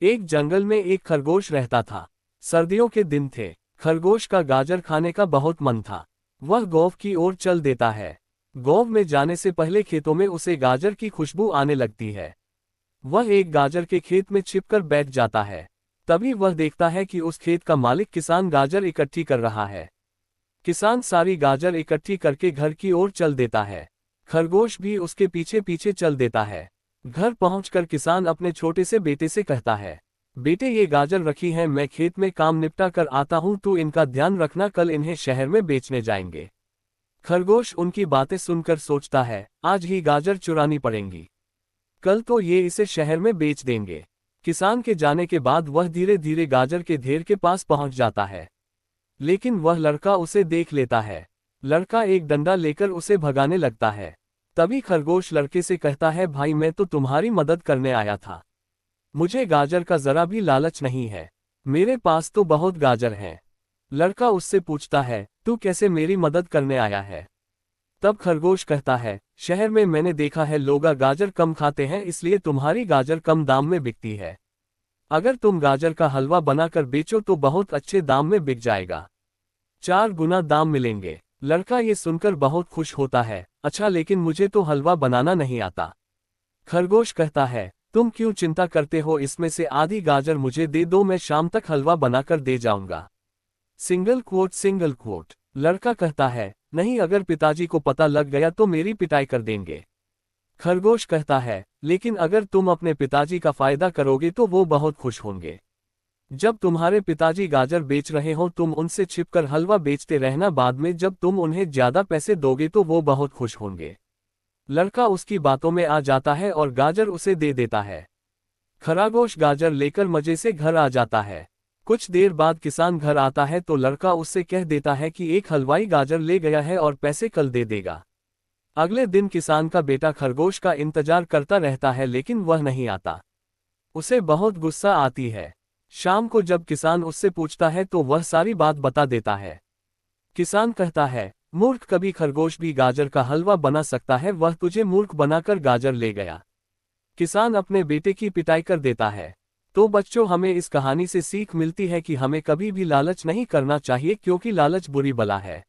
एक जंगल में एक खरगोश रहता था। सर्दियों के दिन थे। खरगोश का गाजर खाने का बहुत मन था। वह गांव की ओर चल देता है। गांव में जाने से पहले खेतों में उसे गाजर की खुशबू आने लगती है। वह एक गाजर के खेत में छिपकर बैठ जाता है। तभी वह देखता है कि उस खेत का मालिक किसान गाजर इकट्ठी कर रहा है। किसान सारी गाजर इकट्ठी करके घर की ओर चल देता है। खरगोश भी उसके पीछे पीछे चल देता है। घर पहुंचकर किसान अपने छोटे से बेटे से कहता है, बेटे ये गाजर रखी हैं, मैं खेत में काम निपटा कर आता हूं, तू इनका ध्यान रखना, कल इन्हें शहर में बेचने जाएंगे। खरगोश उनकी बातें सुनकर सोचता है, आज ही गाजर चुरानी पड़ेंगी, कल तो ये इसे शहर में बेच देंगे। किसान के जाने के बाद वह धीरे धीरे गाजर के ढेर के पास पहुंच जाता है। लेकिन वह लड़का उसे देख लेता है। लड़का एक डंडा लेकर उसे भगाने लगता है। तभी खरगोश लड़के से कहता है, भाई मैं तो तुम्हारी मदद करने आया था, मुझे गाजर का जरा भी लालच नहीं है, मेरे पास तो बहुत गाजर हैं। लड़का उससे पूछता है, तू कैसे मेरी मदद करने आया है? तब खरगोश कहता है, शहर में मैंने देखा है लोग गाजर कम खाते हैं, इसलिए तुम्हारी गाजर कम दाम में बिकती है। अगर तुम गाजर का हलवा बनाकर बेचो तो बहुत अच्छे दाम में बिक जाएगा, 4 गुना दाम मिलेंगे। लड़का ये सुनकर बहुत खुश होता है, अच्छा लेकिन मुझे तो हलवा बनाना नहीं आता। खरगोश कहता है, तुम क्यों चिंता करते हो, इसमें से आधी गाजर मुझे दे दो, मैं शाम तक हलवा बनाकर दे जाऊंगा। Single quote. लड़का कहता है, नहीं, अगर पिताजी को पता लग गया तो मेरी पिटाई कर देंगे। खरगोश कहता है, लेकिन अगर तुम अपने पिताजी का फायदा करोगे तो वो बहुत खुश होंगे। जब तुम्हारे पिताजी गाजर बेच रहे हो तुम उनसे छिपकर हलवा बेचते रहना, बाद में जब तुम उन्हें ज्यादा पैसे दोगे तो वो बहुत खुश होंगे। लड़का उसकी बातों में आ जाता है और गाजर उसे दे देता है। खरगोश गाजर लेकर मजे से घर आ जाता है। कुछ देर बाद किसान घर आता है तो लड़का उससे कह देता है कि एक हलवाई गाजर ले गया है और पैसे कल दे देगा। अगले दिन किसान का बेटा खरगोश का इंतजार करता रहता है, लेकिन वह नहीं आता। उसे बहुत गुस्सा आती है। शाम को जब किसान उससे पूछता है तो वह सारी बात बता देता है। किसान कहता है, मूर्ख, कभी खरगोश भी गाजर का हलवा बना सकता है, वह तुझे मूर्ख बनाकर गाजर ले गया। किसान अपने बेटे की पिटाई कर देता है। तो बच्चों, हमें इस कहानी से सीख मिलती है कि हमें कभी भी लालच नहीं करना चाहिए, क्योंकि लालच बुरी बला है।